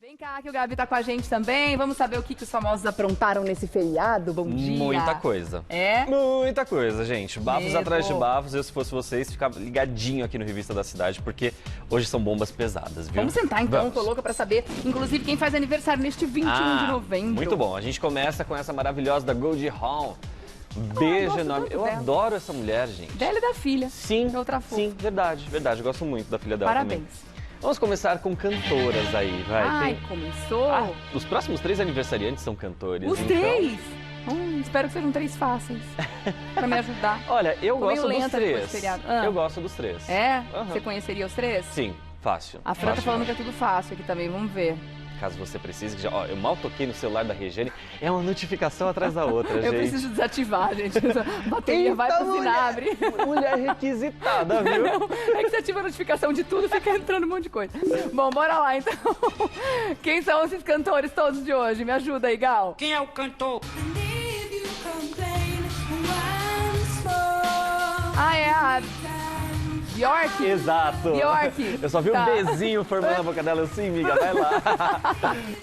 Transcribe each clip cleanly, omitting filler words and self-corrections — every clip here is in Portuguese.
Vem cá que o Gabi tá com a gente também. Vamos saber o que os famosos aprontaram nesse feriado. Bom dia. Muita coisa. É? Muita coisa, gente. Bafos Mesmo. atrás de bafos. Eu, se fosse vocês, ficava ligadinho aqui no Revista da Cidade, porque hoje são bombas pesadas, viu? Vamos sentar então, Vamos. tô louca pra saber, inclusive, quem faz aniversário neste 21 de novembro. Muito bom. A gente começa com essa maravilhosa da Goldie Hawn. Beijo gosto enorme. tanto Eu dela. adoro essa mulher, gente. Dela e da filha. Sim, Da outra fofa. sim, verdade. Eu gosto muito da filha dela Parabéns. também. Vamos começar com cantoras aí, vai. Ai, começou. Os próximos 3 aniversariantes são cantores. Os então... 3? Espero que sejam 3 fáceis. Pra me ajudar. Olha, eu Tô meio gosto dos lenta depois do 3. feriado. Eu gosto dos 3. É? Aham. Você conheceria os 3? Sim, fácil. A Fran tá Fácil falando que é demais. tudo fácil aqui também, vamos ver. Caso você precise, que já, ó, eu mal toquei no celular da Regiane, é uma notificação atrás da outra, gente. Eu preciso desativar, gente. A bateria vai pro Zinabre. Mulher requisitada, viu? É que você ativa a notificação de tudo, fica entrando um monte de coisa. Bom, bora lá então. Quem são esses cantores todos de hoje? Me ajuda aí, Gal. Quem é o cantor? Ah, é a Bjork? Exato. Bjork. Eu só vi Tá. um bezinho formando a boca dela assim, miga, vai lá.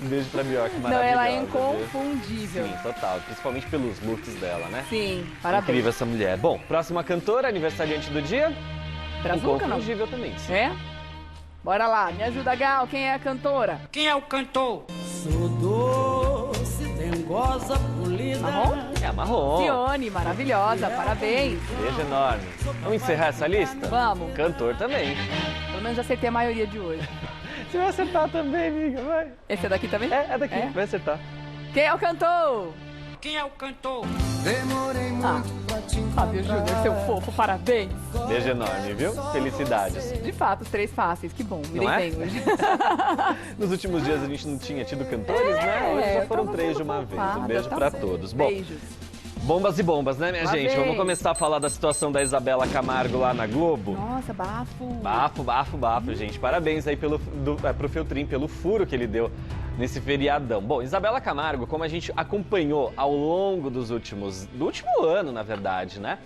Um beijo pra Bjork, Não, maravilhosa. ela é viu? inconfundível. Sim, total. Principalmente pelos looks dela, né? Sim, parabéns. Incrível essa mulher. Bom, próxima cantora, aniversariante do dia. Brazuca, não? Inconfundível também, sim. É? Bora lá, me ajuda, Gal. Quem é a cantora? Quem é o cantor? Sou doce, dengosa, polida. Marrom? É a Marrom. Cione, maravilhosa, parabéns. Beijo enorme. Vamos encerrar essa lista? Vamos. Cantor também. Pelo menos já acertei a maioria de hoje. Você vai acertar também, amiga, vai. Esse é daqui também? É daqui, É? vai acertar. Quem é o cantor? Quem é o cantor? Demorei muito pra te Fábio Júnior, seu fofo, parabéns. Beijo enorme, viu? Felicidades. De fato, os 3 fáceis, que bom, me Não dei é? bem hoje. Nos últimos dias a gente não tinha tido cantores, né? Hoje já foram 3 de uma vez. Um beijo pra todos. Bom, Beijos. bombas e bombas, né, minha Lá gente? vem. Vamos começar a falar da situação da Isabela Camargo lá na Globo. Nossa, bafo. Bafo, gente. Parabéns aí pro Feltrin, pelo furo que ele deu nesse feriadão. Bom, Isabela Camargo, como a gente acompanhou ao longo do último ano, na verdade, né?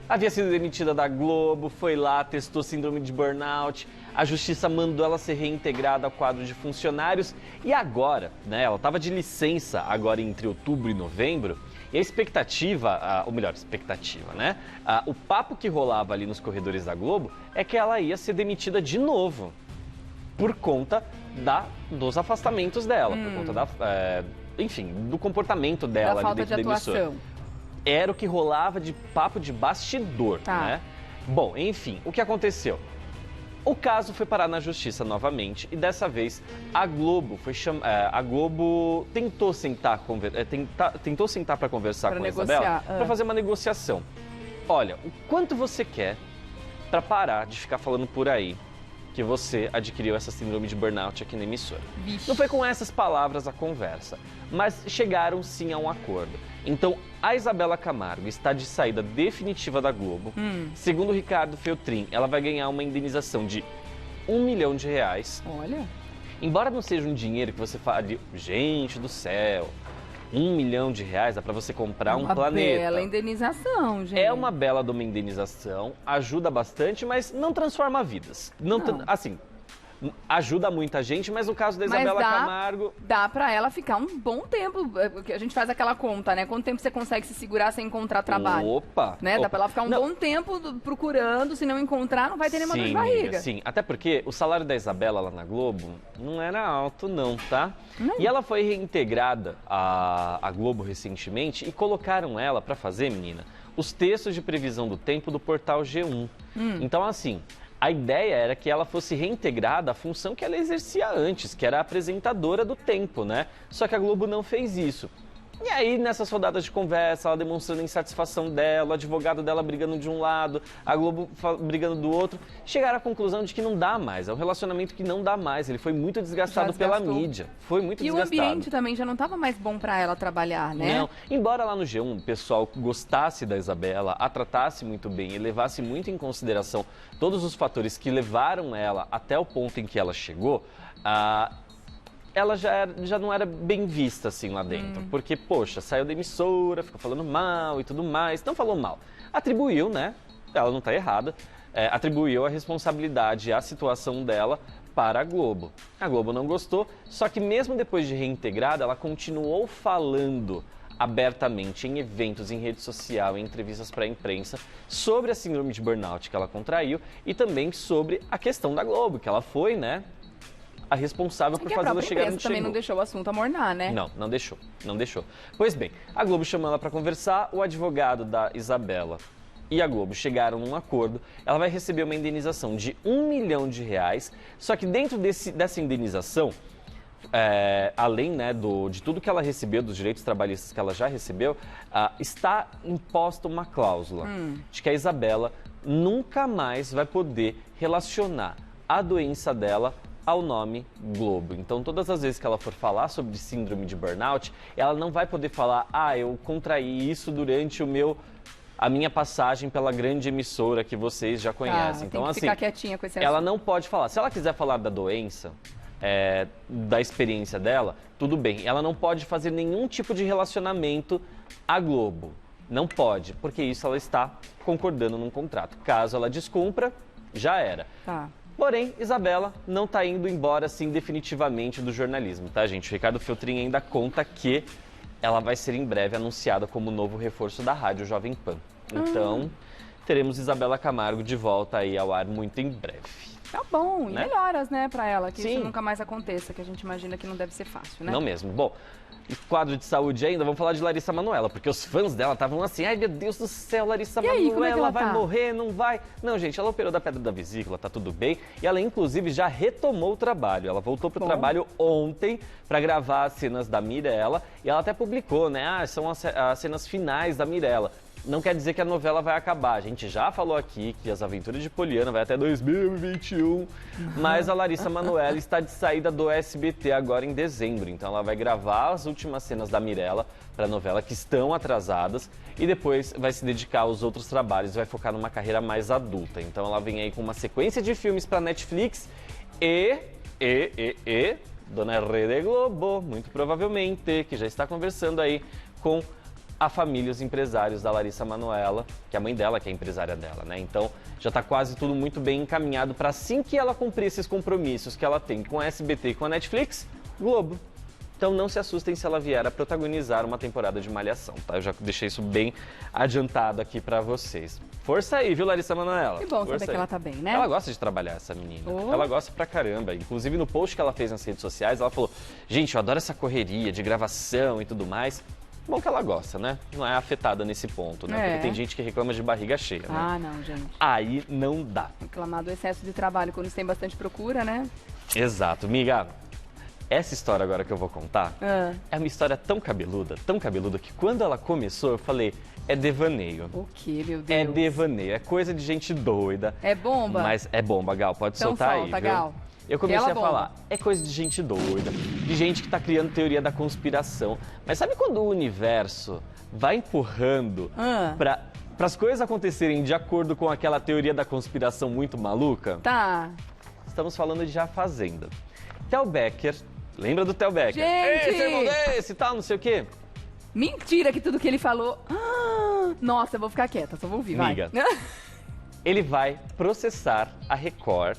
Havia sido demitida da Globo, foi lá, testou síndrome de burnout, a justiça mandou ela ser reintegrada ao quadro de funcionários e agora, né, ela estava de licença agora entre outubro e novembro e a expectativa, né, o papo que rolava ali nos corredores da Globo é que ela ia ser demitida de novo por conta dos afastamentos dela, por conta enfim, do comportamento dela Da ali falta de dentro da emissora. atuação. Era o que rolava de papo de bastidor, Tá. né? Bom, enfim, o que aconteceu? O caso foi parar na justiça novamente e dessa vez a Globo tentou sentar para conversar Pra com a negociar, Isabela ah. para fazer uma negociação. Olha, o quanto você quer para parar de ficar falando por aí que você adquiriu essa síndrome de burnout aqui na emissora? Vixe. Não foi com essas palavras a conversa, mas chegaram sim a um acordo. Então, a Isabela Camargo está de saída definitiva da Globo. Segundo o Ricardo Feltrin, ela vai ganhar uma indenização de R$1 milhão. Olha, Embora não seja um dinheiro que você fale, gente do céu, R$1 milhão dá para você comprar um uma planeta. bela indenização, gente. É uma bela de uma indenização, ajuda bastante, mas não transforma vidas. Não. Assim, ajuda muita gente, mas no caso da Mas Isabela dá- Camargo... Dá pra ela ficar um bom tempo, porque a gente faz aquela conta, né? Quanto tempo você consegue se segurar sem encontrar trabalho? Opa! Né? Dá opa. pra ela ficar um Não, bom tempo procurando, se não encontrar, não vai ter nenhuma dor de sim, barriga. amiga, sim, até porque o salário da Isabela lá na Globo não era alto não, tá? E ela foi reintegrada à Globo recentemente e colocaram ela pra fazer, menina, os textos de previsão do tempo do portal G1. Então, assim, a ideia era que ela fosse reintegrada à função que ela exercia antes, que era a apresentadora do tempo, né? Só que a Globo não fez isso. E aí, nessas rodadas de conversa, ela demonstrando a insatisfação dela, o advogado dela brigando de um lado, a Globo brigando do outro, chegaram à conclusão de que não dá mais. É um relacionamento que não dá mais. Ele foi muito desgastado Já pela desgastou. mídia. Foi muito E o desgastado. ambiente também já não estava mais bom pra ela trabalhar, né? Não, embora lá no G1 o pessoal gostasse da Isabela, a tratasse muito bem e levasse muito em consideração todos os fatores que levaram ela até o ponto em que ela chegou, ela já não era bem vista assim lá dentro. Porque, poxa, saiu da emissora, ficou falando mal e tudo mais. Não falou mal. Atribuiu, né? Ela não está errada. Atribuiu a responsabilidade, a situação dela para a Globo. A Globo não gostou, só que mesmo depois de reintegrada, ela continuou falando abertamente em eventos, em rede social, em entrevistas para a imprensa, sobre a síndrome de burnout que ela contraiu e também sobre a questão da Globo, que ela foi, né, a responsável por fazê-la chegar onde chegou. Também não deixou o assunto amornar, né? Não deixou. Pois bem, a Globo chamou ela para conversar, o advogado da Isabela e a Globo chegaram num acordo, ela vai receber uma indenização de R$1 milhão, só que dentro dessa indenização, além, né, de tudo que ela recebeu, dos direitos trabalhistas que ela já recebeu, está imposta uma cláusula de que a Isabela nunca mais vai poder relacionar a doença dela ao nome Globo. Então, todas as vezes que ela for falar sobre síndrome de burnout, ela não vai poder falar, eu contraí isso durante a minha passagem pela grande emissora que vocês já conhecem. Então, tem que ficar quietinha com esse assunto. Ela não pode falar. Se ela quiser falar da doença, da experiência dela, tudo bem. Ela não pode fazer nenhum tipo de relacionamento à Globo. Não pode, porque isso ela está concordando num contrato. Caso ela descumpra, já era. Tá. Porém, Isabela não está indo embora assim definitivamente do jornalismo, tá, gente? O Ricardo Feltrin ainda conta que ela vai ser em breve anunciada como novo reforço da Rádio Jovem Pan. Então, teremos Isabela Camargo de volta aí ao ar muito em breve. Tá bom, e né? Melhoras, né, pra ela, que Sim. isso nunca mais aconteça, que a gente imagina que não deve ser fácil, né? Não mesmo. Bom, quadro de saúde ainda, vamos falar de Larissa Manoela, porque os fãs dela estavam assim, ai meu Deus do céu, Larissa E aí, como é que Manoela ela vai tá? morrer, não vai? Não, gente, ela operou da pedra da vesícula, tá tudo bem, e ela inclusive já retomou o trabalho, ela voltou pro trabalho ontem para gravar as cenas da Mirella, e ela até publicou, né, são as cenas finais da Mirella. Não quer dizer que a novela vai acabar. A gente já falou aqui que As Aventuras de Poliana vai até 2021, mas a Larissa Manoela está de saída do SBT agora em dezembro. Então ela vai gravar as últimas cenas da Mirella para a novela, que estão atrasadas, e depois vai se dedicar aos outros trabalhos, vai focar numa carreira mais adulta. Então ela vem aí com uma sequência de filmes para Netflix e Dona Rede Globo, muito provavelmente, que já está conversando aí com a família, os empresários da Larissa Manoela, que é a mãe dela, que é a empresária dela, né? Então, já está quase tudo muito bem encaminhado para assim que ela cumprir esses compromissos que ela tem com a SBT e com a Netflix, Globo. Então, não se assustem se ela vier a protagonizar uma temporada de Malhação, tá? Eu já deixei isso bem adiantado aqui para vocês. Força aí, viu, Larissa Manoela? Que bom Força saber que ela tá bem, né? Ela gosta de trabalhar, essa menina. Ela gosta pra caramba. Inclusive, no post que ela fez nas redes sociais, ela falou, gente, eu adoro essa correria de gravação e tudo mais. Bom que ela gosta, né? Não é afetada nesse ponto, né? Porque tem gente que reclama de barriga cheia, né? Ah, não, gente. Aí não dá. Reclamar do excesso de trabalho quando tem bastante procura, né? Exato. Miga, essa história agora que eu vou contar é uma história tão cabeluda, que quando ela começou eu falei, é devaneio. O quê, meu Deus? É devaneio, é coisa de gente doida. É bomba? Mas é bomba, Gal, pode Então soltar solta, aí, viu? Gal. Eu comecei Ela a falar, é coisa de gente doida, de gente que tá criando teoria da conspiração. Mas sabe quando o universo vai empurrando para as coisas acontecerem de acordo com aquela teoria da conspiração muito maluca? Tá. Estamos falando de A Fazenda. Tel Becker, lembra do Tel Becker? Gente! Esse irmão desse e tal, não sei o quê. Mentira que tudo que ele falou... Nossa, eu vou ficar quieta, só vou ouvir, Miga, vai. ele vai processar a Record.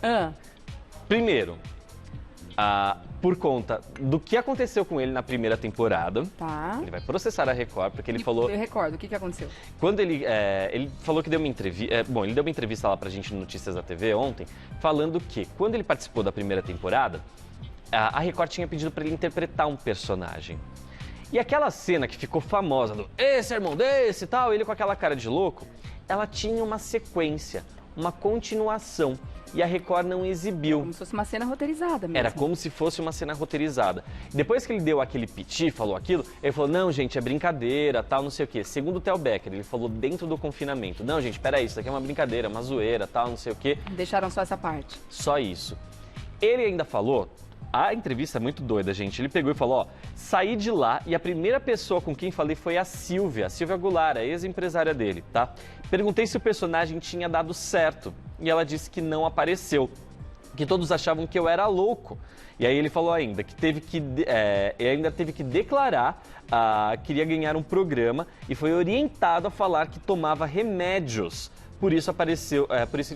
Primeiro, por conta do que aconteceu com ele na primeira temporada. Tá. Ele vai processar a Record, porque ele falou... Eu recordo, o que aconteceu? Quando ele falou que deu uma entrevista... ele deu uma entrevista lá pra gente no Notícias da TV ontem, falando que quando ele participou da primeira temporada, a Record tinha pedido pra ele interpretar um personagem. E aquela cena que ficou famosa do esse irmão desse e tal, ele com aquela cara de louco, ela tinha uma sequência, uma continuação. E a Record não exibiu. Como se fosse uma cena roteirizada mesmo. Era como se fosse uma cena roteirizada. Depois que ele deu aquele piti, falou aquilo, ele falou, não, gente, é brincadeira, tal, não sei o quê. Segundo o Tel Becker, ele falou dentro do confinamento, não, gente, peraí, isso aqui é uma brincadeira, uma zoeira, tal, não sei o quê. Deixaram só essa parte. Só isso. Ele ainda falou, a entrevista é muito doida, gente, ele pegou e falou, ó, saí de lá e a primeira pessoa com quem falei foi a Silvia Goulart, a ex-empresária dele, tá? Perguntei se o personagem tinha dado certo e ela disse que não apareceu, que todos achavam que eu era louco. E aí ele falou ainda que ainda teve que declarar que queria ganhar um programa e foi orientado a falar que tomava remédios. Por isso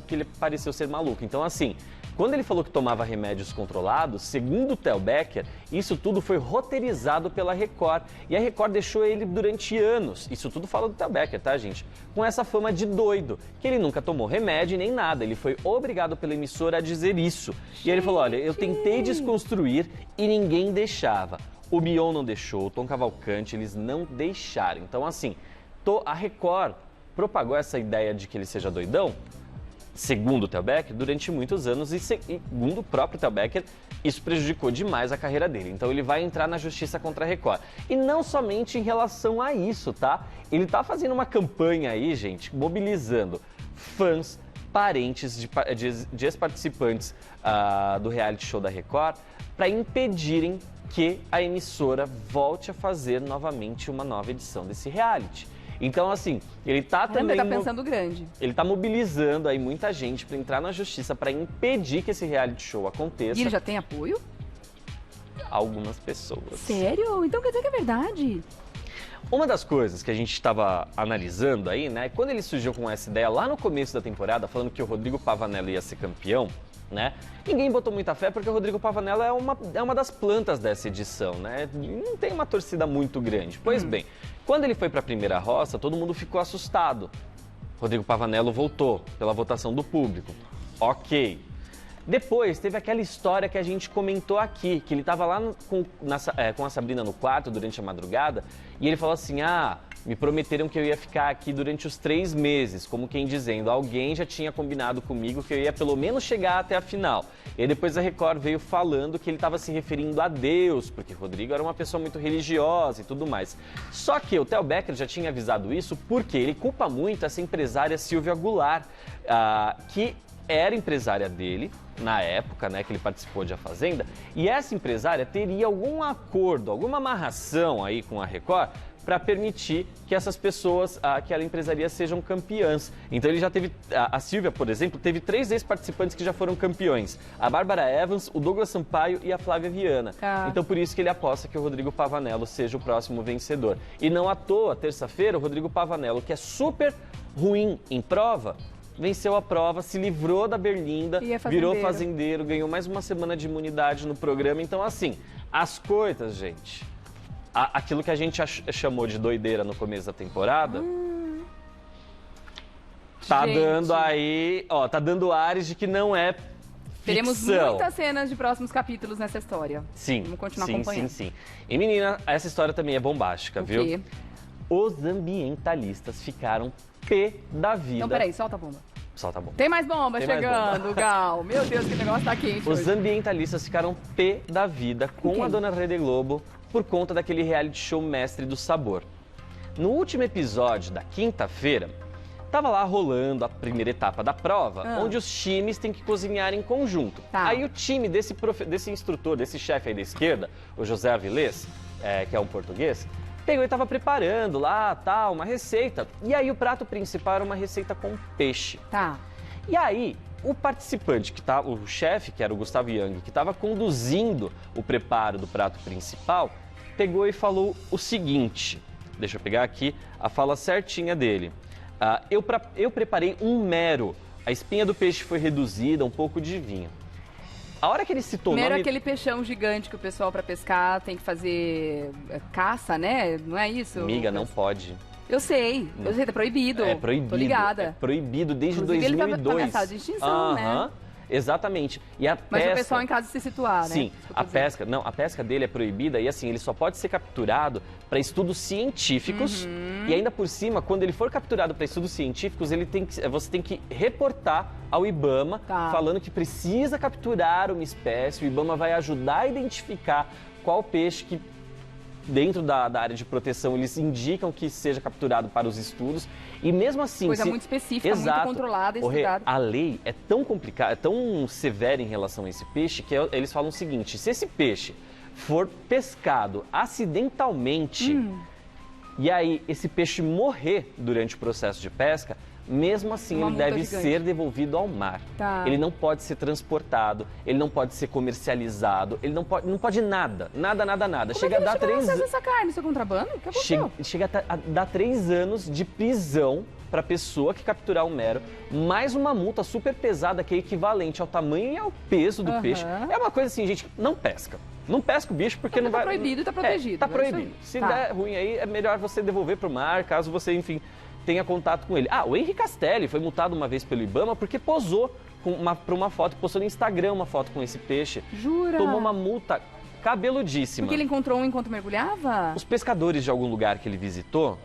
que ele pareceu ser maluco. Então, assim, Quando ele falou que tomava remédios controlados, segundo o Theo Becker, isso tudo foi roteirizado pela Record. E a Record deixou ele durante anos, isso tudo fala do Theo Becker, tá, gente? Com essa fama de doido, que ele nunca tomou remédio nem nada, ele foi obrigado pela emissora a dizer isso. E ele falou, olha, eu tentei desconstruir e ninguém deixava. O Mion não deixou, o Tom Cavalcante, eles não deixaram. Então, assim, a Record propagou essa ideia de que ele seja doidão, segundo o Theo Becker, durante muitos anos e segundo o próprio Theo Becker, isso prejudicou demais a carreira dele. Então ele vai entrar na justiça contra a Record. E não somente em relação a isso, tá? Ele tá fazendo uma campanha aí, gente, mobilizando fãs, parentes de ex-participantes do reality show da Record para impedirem que a emissora volte a fazer novamente uma nova edição desse reality. Então, assim, ele tá também... Ele tá pensando grande. Ele tá mobilizando aí muita gente para entrar na justiça para impedir que esse reality show aconteça. E ele já tem apoio? Algumas pessoas. Sério? Então quer dizer que é verdade? Uma das coisas que a gente estava analisando aí, né, quando ele surgiu com essa ideia lá no começo da temporada, falando que o Rodrigo Pavanello ia ser campeão, né? Ninguém botou muita fé porque o Rodrigo Pavanello é uma das plantas dessa edição, né? Não tem uma torcida muito grande. Pois bem, quando ele foi para a primeira roça, todo mundo ficou assustado. Rodrigo Pavanello voltou pela votação do público. Ok. Depois teve aquela história que a gente comentou aqui, que ele estava lá com a Sabrina no quarto durante a madrugada e ele falou assim, me prometeram que eu ia ficar aqui durante os 3 meses, como quem dizendo, alguém já tinha combinado comigo que eu ia pelo menos chegar até a final. E aí depois a Record veio falando que ele estava se referindo a Deus, porque Rodrigo era uma pessoa muito religiosa e tudo mais. Só que o Theo Becker já tinha avisado isso porque ele culpa muito essa empresária Silvia Goulart, que era empresária dele na época, né, que ele participou de A Fazenda, e essa empresária teria algum acordo, alguma amarração aí com a Record para permitir que essas pessoas, aquela empresaria, sejam campeãs. Então ele já teve, a Silvia, por exemplo, teve 3 ex-participantes que já foram campeões. A Bárbara Evans, o Douglas Sampaio e a Flávia Viana. Então por isso que ele aposta que o Rodrigo Pavanello seja o próximo vencedor. E não à toa, terça-feira, o Rodrigo Pavanello, que é super ruim em prova, venceu a prova, se livrou da berlinda, virou fazendeiro, ganhou mais uma semana de imunidade no programa. Então assim, as coisas, gente... Aquilo que a gente chamou de doideira no começo da temporada, tá dando aí, tá dando ares de que não é ficção. Teremos muitas cenas de próximos capítulos nessa história. Sim, vamos continuar acompanhando. Sim. E menina, essa história também é bombástica, viu? Quê? Os ambientalistas ficaram pé da vida. Então peraí, solta a bomba. Solta a bomba. Tem mais bomba chegando, Gal. Meu Deus, que negócio tá quente Os hoje. ambientalistas ficaram pé da vida com a dona Rede Globo por conta daquele reality show Mestre do Sabor. No último episódio da quinta-feira, tava lá rolando a primeira etapa da prova, onde os times têm que cozinhar em conjunto. Aí o time desse instrutor, desse chefe aí da esquerda, o José Avilés, que é um português, pegou e estava preparando lá, uma receita. E aí o prato principal era uma receita com peixe. E aí, o participante, o chefe, que era o Gustavo Young, que estava conduzindo o preparo do prato principal, pegou e falou o seguinte, deixa eu pegar aqui a fala certinha dele. Eu preparei um mero, a espinha do peixe foi reduzida, um pouco de vinho. A hora que ele citou o nome... Mero aquele peixão gigante que o pessoal para pescar tem que fazer caça, né? Não é isso? Amiga, não pode. Eu sei, tá proibido. É proibido. Tô ligada. É proibido desde Inclusive, 2002. Ele tá ameaçado de extinção, né? Exatamente. E a Mas pesca... o pessoal em casa se situar, né? Sim, a pesca dele é proibida e assim, ele só pode ser capturado para estudos científicos. E ainda por cima, quando ele for capturado para estudos científicos, você tem que reportar ao IBAMA falando que precisa capturar uma espécie. O IBAMA vai ajudar a identificar qual peixe que dentro da área de proteção eles indicam que seja capturado para os estudos. E mesmo assim... Coisa muito específica, muito controlada e estudada. A lei é tão complicada, é tão severa em relação a esse peixe, que eles falam o seguinte, se esse peixe for pescado acidentalmente, e aí esse peixe morrer durante o processo de pesca, mesmo assim Uma ele multa deve gigante. ser devolvido ao mar. Tá. Ele não pode ser transportado, ele não pode ser comercializado, ele não pode nada. Nada. Como Chega é a que dar ele chegou 3 acesso a essa carne? Isso é contrabando? O que aconteceu? Chega a dar 3 anos de prisão para a pessoa que capturar o mero, mais uma multa super pesada que é equivalente ao tamanho e ao peso do Aham. peixe. É uma coisa assim, gente, não pesca. Não pesca o bicho porque não vai... proibido e tá protegido, Tá é isso proibido. aí. Se Tá. der ruim aí, é melhor você devolver para o mar, caso você, enfim, tenha contato com ele. Ah, o Henri Castelli foi multado uma vez pelo Ibama porque posou para uma foto, postou no Instagram uma foto com esse peixe. Jura? Tomou uma multa cabeludíssima. Porque ele encontrou um enquanto mergulhava? Os pescadores de algum lugar que ele visitou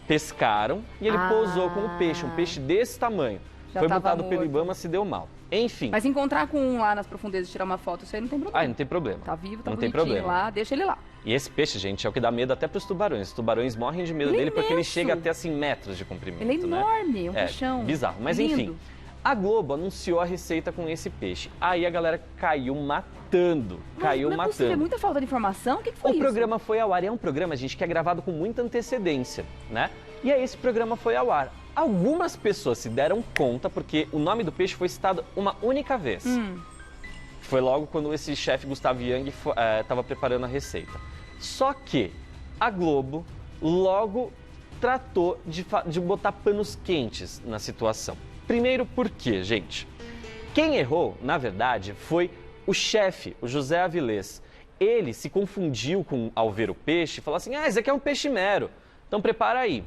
pescaram e ele posou com um peixe desse tamanho. Já Foi tava multado pelo morto. Ibama, se deu mal. Enfim, Mas se encontrar com um lá nas profundezas e tirar uma foto, isso aí não tem problema. não tem problema. Tá vivo, tá não tem bonitinho problema. lá, deixa ele lá. E esse peixe, gente, é o que dá medo até para os tubarões. Os tubarões morrem de medo Ele é dele porque ele imenso. chega até assim metros de comprimento. Ele é né? enorme, um É, peixão. bizarro. Mas Lindo. enfim, a Globo anunciou a receita com esse peixe. Aí a galera caiu matando. Caiu não é possível, é matando. muita falta de informação? O que foi O isso? programa foi ao ar e é um programa, gente, que é gravado com muita antecedência, né? E aí esse programa foi ao ar. Algumas pessoas se deram conta porque o nome do peixe foi citado uma única vez. Foi logo quando esse chefe Gustavo Young estava preparando a receita. Só que a Globo logo tratou de botar panos quentes na situação. Primeiro por quê, gente? Quem errou, na verdade, foi o chefe, o José Avilés. Ele se confundiu ao ver o peixe e falou assim, esse aqui é um peixe mero, então prepara aí.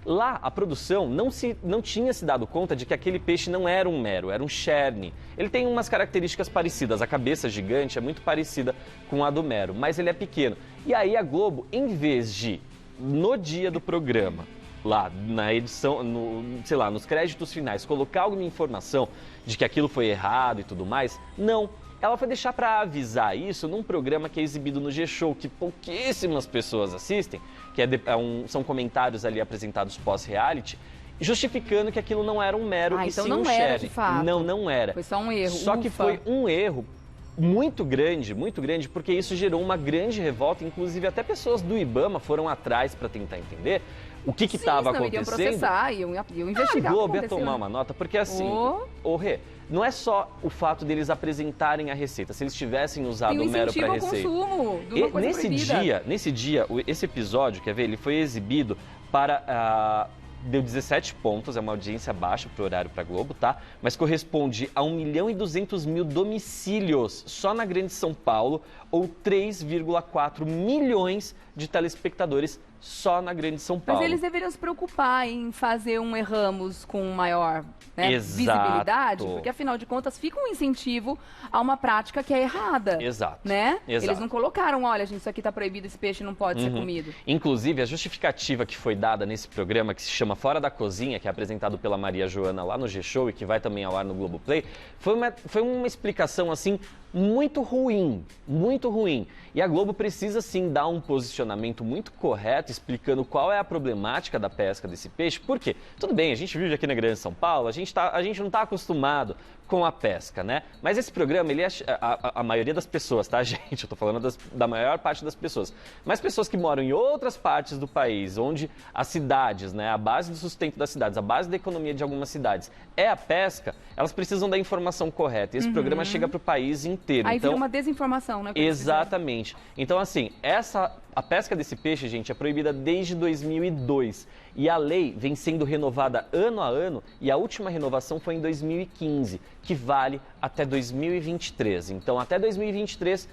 Lá, a produção não tinha se dado conta de que aquele peixe não era um mero, era um cherne. Ele tem umas características parecidas, a cabeça gigante é muito parecida com a do mero, mas ele é pequeno. E aí a Globo, em vez de, no dia do programa, lá na edição, nos créditos finais, colocar alguma informação de que aquilo foi errado e tudo mais, não. Ela foi deixar para avisar isso num programa que é exibido no G-Show, que pouquíssimas pessoas assistem, que são comentários ali apresentados pós-reality, justificando que aquilo não era um mero e então sim não um era, cherne. de fato. Não era. Foi só um erro. Só que Ufa. foi um erro muito grande, porque isso gerou uma grande revolta, inclusive até pessoas do Ibama foram atrás para tentar entender o que estava Sim, senão iriam acontecendo. processar, iam A investigar o Globo que ia aconteceu. tomar uma nota, porque assim, Rê, não é só o fato deles apresentarem a receita, se eles tivessem usado Tem um o mero para incentivo ao receita. consumo de uma coisa proibida. Nesse dia, esse episódio, quer ver, ele foi exibido para... deu 17 pontos, é uma audiência baixa pro horário para Globo, tá? Mas corresponde a 1.200.000 domicílios só na Grande São Paulo, ou 3,4 milhões de telespectadores só na Grande São Paulo. Mas eles deveriam se preocupar em fazer um Erramos com maior Exato. visibilidade, porque afinal de contas fica um incentivo a uma prática que é errada. Exato. Né? Exato. Eles não colocaram, olha, gente, isso aqui tá proibido, esse peixe não pode ser comido. Inclusive, a justificativa que foi dada nesse programa, que se chama Fora da Cozinha, que é apresentado pela Maria Joana lá no G-Show e que vai também ao ar no Globoplay, foi uma explicação, assim, muito ruim, muito ruim. E a Globo precisa, sim, dar um posicionamento muito correto, explicando qual é a problemática da pesca desse peixe. Por quê? Tudo bem, a gente vive aqui na Grande São Paulo, a gente não está acostumado com a pesca, né? Mas esse programa, ele a maioria das pessoas, tá, gente? Eu tô falando da maior parte das pessoas. Mas pessoas que moram em outras partes do país, onde as cidades, né, a base do sustento das cidades, a base da economia de algumas cidades é a pesca, elas precisam da informação correta. E esse programa chega para o país inteiro. Aí então, vira uma desinformação, né? exatamente. Então, assim, a pesca desse peixe, gente, é proibida desde 2002. E a lei vem sendo renovada ano a ano e a última renovação foi em 2015, que vale até 2023. Então, até 2023,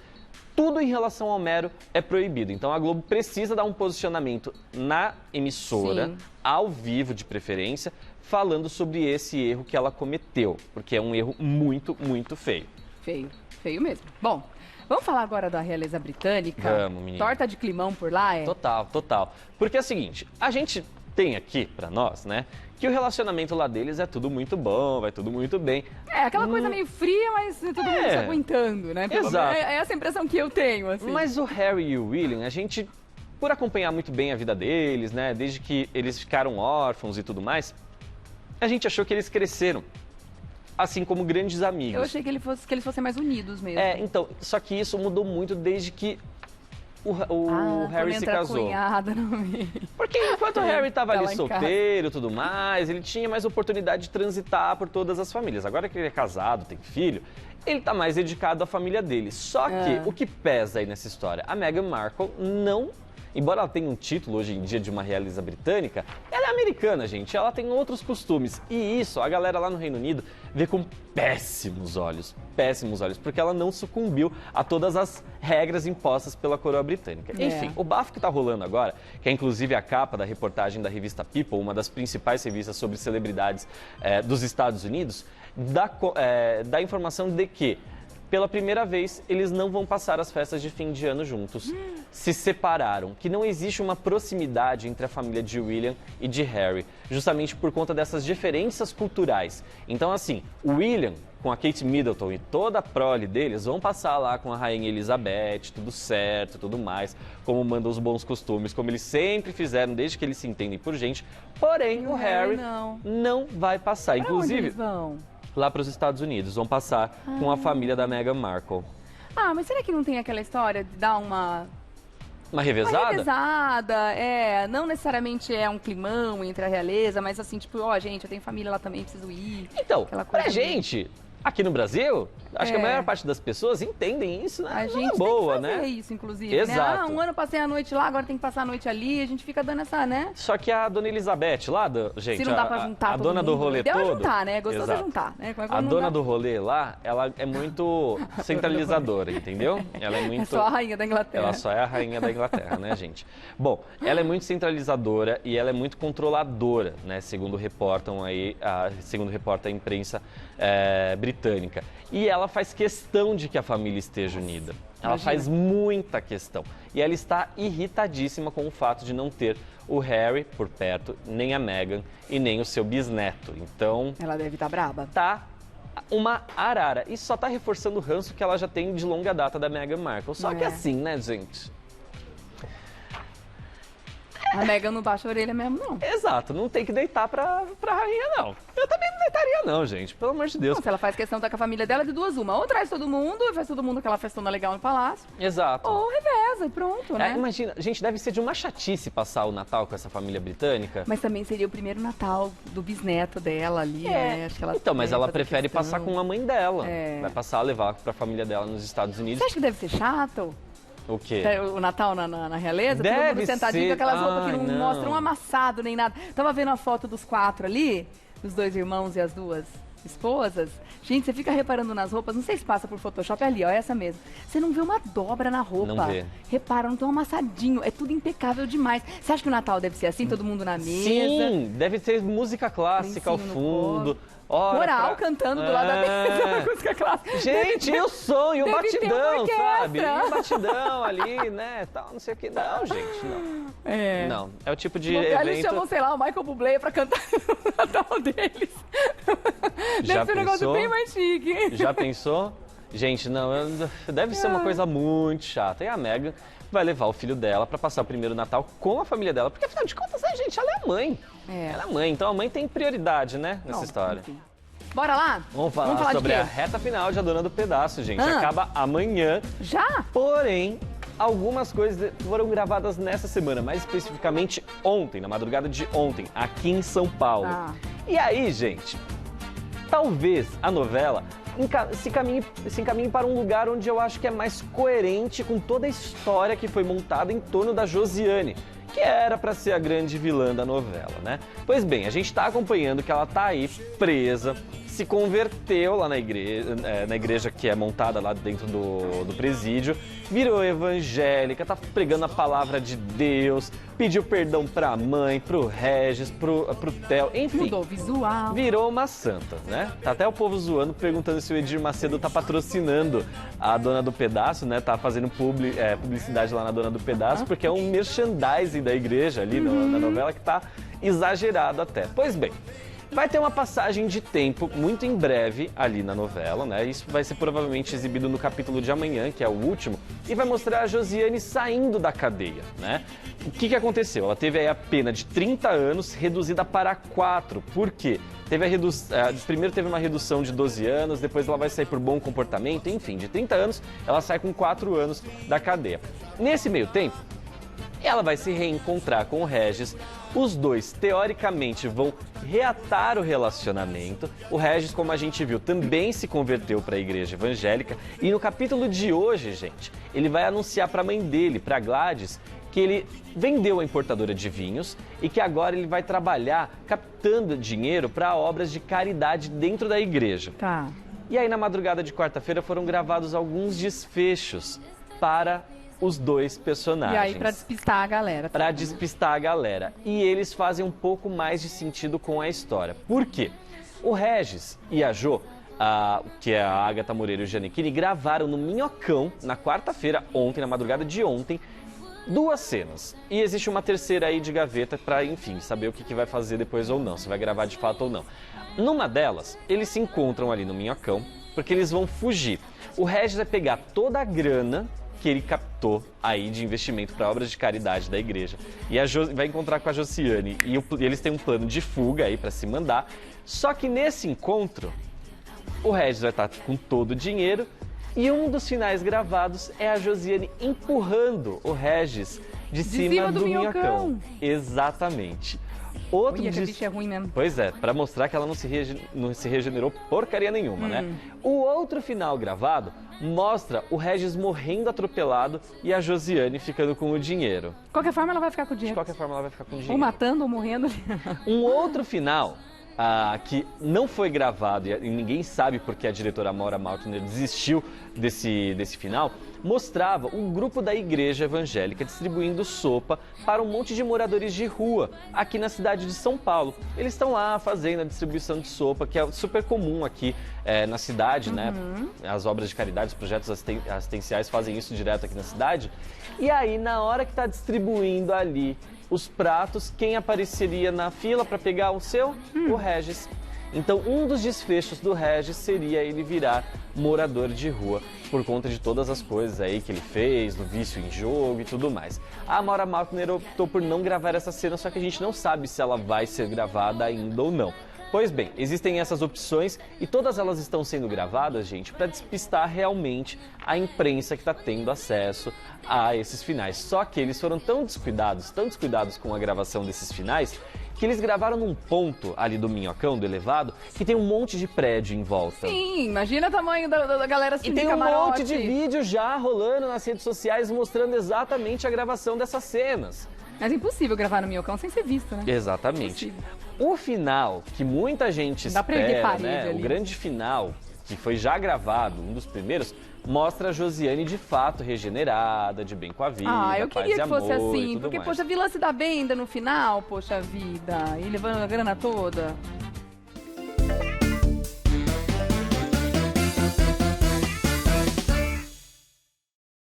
tudo em relação ao mero é proibido. Então, a Globo precisa dar um posicionamento na emissora, Sim. ao vivo de preferência, falando sobre esse erro que ela cometeu, porque é um erro muito, muito feio. Feio, feio mesmo. Bom, vamos falar agora da realeza britânica. Vamos, menina. Torta de climão por lá é... Total, total. Porque é o seguinte, a gente tem aqui pra nós, né, que o relacionamento lá deles é tudo muito bom, vai tudo muito bem. É, aquela coisa meio fria, mas todo mundo se aguentando, né? Exato. É essa impressão que eu tenho, assim. Mas o Harry e o William, a gente, por acompanhar muito bem a vida deles, né, desde que eles ficaram órfãos e tudo mais, a gente achou que eles cresceram, assim como grandes amigos. Eu achei que eles fossem mais unidos mesmo. Então, só que isso mudou muito desde que o Harry se casou. Cunhada no meio. Porque enquanto o Harry estava Tá ali lá em solteiro e tudo mais, ele tinha mais oportunidade de transitar por todas as famílias. Agora que ele é casado, tem filho, ele tá mais dedicado à família dele. Só que o que pesa aí nessa história? A Meghan Markle não... Embora ela tenha um título hoje em dia de uma realeza britânica, ela é americana, gente. Ela tem outros costumes. E isso a galera lá no Reino Unido vê com péssimos olhos, porque ela não sucumbiu a todas as regras impostas pela coroa britânica. Enfim, o bafo que tá rolando agora, que é inclusive a capa da reportagem da revista People, uma das principais revistas sobre celebridades dos Estados Unidos, dá informação de que pela primeira vez, eles não vão passar as festas de fim de ano juntos. Se separaram, que não existe uma proximidade entre a família de William e de Harry, justamente por conta dessas diferenças culturais. Então, assim, o William, com a Kate Middleton e toda a prole deles, vão passar lá com a Rainha Elizabeth, tudo certo, tudo mais, como mandam os bons costumes, como eles sempre fizeram, desde que eles se entendem por gente. Porém, o Harry não vai passar. Pra onde inclusive, eles vão? Lá para os Estados Unidos, vão passar com a família da Meghan Markle. Ah, mas será que não tem aquela história de dar uma revezada? Uma revezada, não necessariamente é um climão entre a realeza, mas assim, tipo, ó, gente, eu tenho família lá também, preciso ir. Então, aquela coisa pra gente, aqui no Brasil, acho que a maior parte das pessoas entendem isso, né? A gente boa, tem que fazer né? isso, inclusive, Exato. né? Um ano passei a noite lá, agora tem que passar a noite ali, a gente fica dando essa, né? Só que a dona Elizabeth lá, gente, se não dá pra juntar a todo dona do mundo, rolê ideal todo... é juntar, né? Gostoso é Exato. juntar, né? A dona do rolê lá, ela é muito centralizadora, entendeu? Ela é muito... É só a rainha da Inglaterra. Ela só é a rainha da Inglaterra, né, gente? Bom, ela é muito centralizadora e ela é muito controladora, né? Segundo reportam aí, segundo reporta a imprensa britânica. E ela faz questão de que a família esteja unida. Ela faz muita questão. E ela está irritadíssima com o fato de não ter o Harry por perto, nem a Meghan e nem o seu bisneto. Então... Ela deve estar braba. Tá uma arara. E só tá reforçando o ranço que ela já tem de longa data da Meghan Markle. Só que assim, né, gente? A Meghan não baixa a orelha mesmo, não. Exato, não tem que deitar pra rainha, não. Eu também não deitaria, não, gente. Pelo amor de Deus. Não, se ela faz questão de estar com a família dela, de duas uma. Ou traz todo mundo, e faz todo mundo aquela festona legal no palácio. Exato. Ou reveza e pronto, né? Imagina, gente, deve ser de uma chatice passar o Natal com essa família britânica. Mas também seria o primeiro Natal do bisneto dela ali, né? Acho que ela então, mas ela prefere questão. passar com a mãe dela. É. Vai passar a levar pra família dela nos Estados Unidos. Você acha que deve ser chato? O quê? O Natal na realeza? Deve todo mundo sentadinho ser. com aquelas roupas que Ai, não não. mostram um amassado nem nada. Tava vendo a foto dos 4 ali, dos 2 irmãos e as 2 esposas. Gente, você fica reparando nas roupas, não sei se passa por Photoshop, é ali, ó, essa mesmo. Você não vê uma dobra na roupa. Não vê. Repara, não tem um amassadinho, é tudo impecável demais. Você acha que o Natal deve ser assim, todo mundo na mesa? Sim, deve ter música clássica ao Lencinho no fundo. Coral cantando do lado da mesa, música clássica. Gente, e o som, e o Deve ter uma batidão, orquestra. sabe? E o batidão ali, né, tal, não sei o que. Não, gente, não. É. Não, é o tipo de Eles evento... chamam, sei lá, o Michael Bublé pra cantar no Natal deles. Já Deve ser um negócio pensou? bem mais chique. Já pensou? Gente, não, deve ser uma coisa muito chata. E a Meghan vai levar o filho dela pra passar o primeiro Natal com a família dela. Porque, afinal de contas, gente, ela é mãe. Ela é mãe, então a mãe tem prioridade, né, nessa Bom, história. enfim. Bora lá? Vamos falar sobre de a quê? reta final de A Dona do Pedaço, gente. Ah. Acaba amanhã. Já? Porém, algumas coisas foram gravadas nessa semana, mais especificamente ontem, na madrugada de ontem, aqui em São Paulo. Ah. E aí, gente, talvez a novela se encaminhe para um lugar onde eu acho que é mais coerente com toda a história que foi montada em torno da Josiane, que era para ser a grande vilã da novela, né? Pois bem, a gente está acompanhando que ela tá aí presa, se converteu lá na igreja que é montada lá dentro do presídio, virou evangélica, tá pregando a palavra de Deus, pediu perdão pra mãe, pro Regis, pro Theo, enfim. Mudou o visual. Virou uma santa, né? Tá até o povo zoando, perguntando se o Edir Macedo tá patrocinando a Dona do Pedaço, né? Tá fazendo publicidade lá na Dona do Pedaço, porque é um merchandising da igreja ali na novela que tá exagerado até. Pois bem, Vai ter uma passagem de tempo muito em breve ali na novela, né? Isso vai ser provavelmente exibido no capítulo de amanhã, que é o último, e vai mostrar a Josiane saindo da cadeia, né? O que aconteceu? Ela teve aí a pena de 30 anos reduzida para 4. Por quê? Primeiro teve uma redução de 12 anos, depois ela vai sair por bom comportamento, enfim, de 30 anos ela sai com 4 anos da cadeia. Nesse meio tempo, ela vai se reencontrar com o Regis. Os dois, teoricamente, vão reatar o relacionamento. O Regis, como a gente viu, também se converteu para a igreja evangélica. E no capítulo de hoje, gente, ele vai anunciar para a mãe dele, para Gladys, que ele vendeu a importadora de vinhos e que agora ele vai trabalhar captando dinheiro para obras de caridade dentro da igreja. Tá. E aí, na madrugada de quarta-feira, foram gravados alguns desfechos para os dois personagens. E aí, pra despistar a galera. Pra despistar a galera. E eles fazem um pouco mais de sentido com a história. Por quê? O Regis e a Jo, que é a Agatha Moreira e o Giannichini, gravaram no Minhocão, na quarta-feira, ontem, na madrugada de ontem, 2 cenas. E existe uma terceira aí de gaveta pra, enfim, saber o que vai fazer depois ou não, se vai gravar de fato ou não. Numa delas, eles se encontram ali no Minhocão, porque eles vão fugir. O Regis vai pegar toda a grana que ele captou aí de investimento para obras de caridade da igreja. E vai encontrar com a Josiane e eles têm um plano de fuga aí para se mandar. Só que nesse encontro, o Regis vai estar com todo o dinheiro e um dos finais gravados é a Josiane empurrando o Regis de cima do minhocão. Exatamente. Outro Ui, que bicho é ruim mesmo. Pois é, para mostrar que ela não se regenerou porcaria nenhuma, né? O outro final gravado mostra o Regis morrendo atropelado e a Josiane ficando com o dinheiro. De qualquer forma, ela vai ficar com o De dinheiro. qualquer forma, ela vai ficar com o dinheiro. Ou matando ou morrendo. Um outro final que não foi gravado e ninguém sabe porque a diretora Maura Maltner desistiu desse final, mostrava um grupo da igreja evangélica distribuindo sopa para um monte de moradores de rua aqui na cidade de São Paulo. Eles estão lá fazendo a distribuição de sopa, que é super comum aqui na cidade, né? As obras de caridade, os projetos assistenciais fazem isso direto aqui na cidade. E aí, na hora que está distribuindo ali os pratos, quem apareceria na fila para pegar o seu? O Regis. Então, um dos desfechos do Regis seria ele virar morador de rua por conta de todas as coisas aí que ele fez, do vício em jogo e tudo mais. A Maura Maltner optou por não gravar essa cena, só que a gente não sabe se ela vai ser gravada ainda ou não. Pois bem, existem essas opções e todas elas estão sendo gravadas, gente, para despistar realmente a imprensa que está tendo acesso a esses finais. Só que eles foram tão descuidados com a gravação desses finais, que eles gravaram num ponto ali do Minhocão, do elevado, que tem um monte de prédio em volta. Sim, imagina o tamanho da galera assim. E tem um monte de vídeo já rolando nas redes sociais mostrando exatamente a gravação dessas cenas. Mas é impossível gravar no Minhocão sem ser visto, né? Exatamente. Impossível. O final, que muita gente Dá pra erguer espera, parede né? ali. O grande final, que foi já gravado, um dos primeiros, mostra a Josiane de fato regenerada, de bem com a vida, Eu paz queria e que fosse amor e assim, tudo porque, mais. poxa, a vilã se dá bem ainda no final, poxa vida, e levando a grana toda.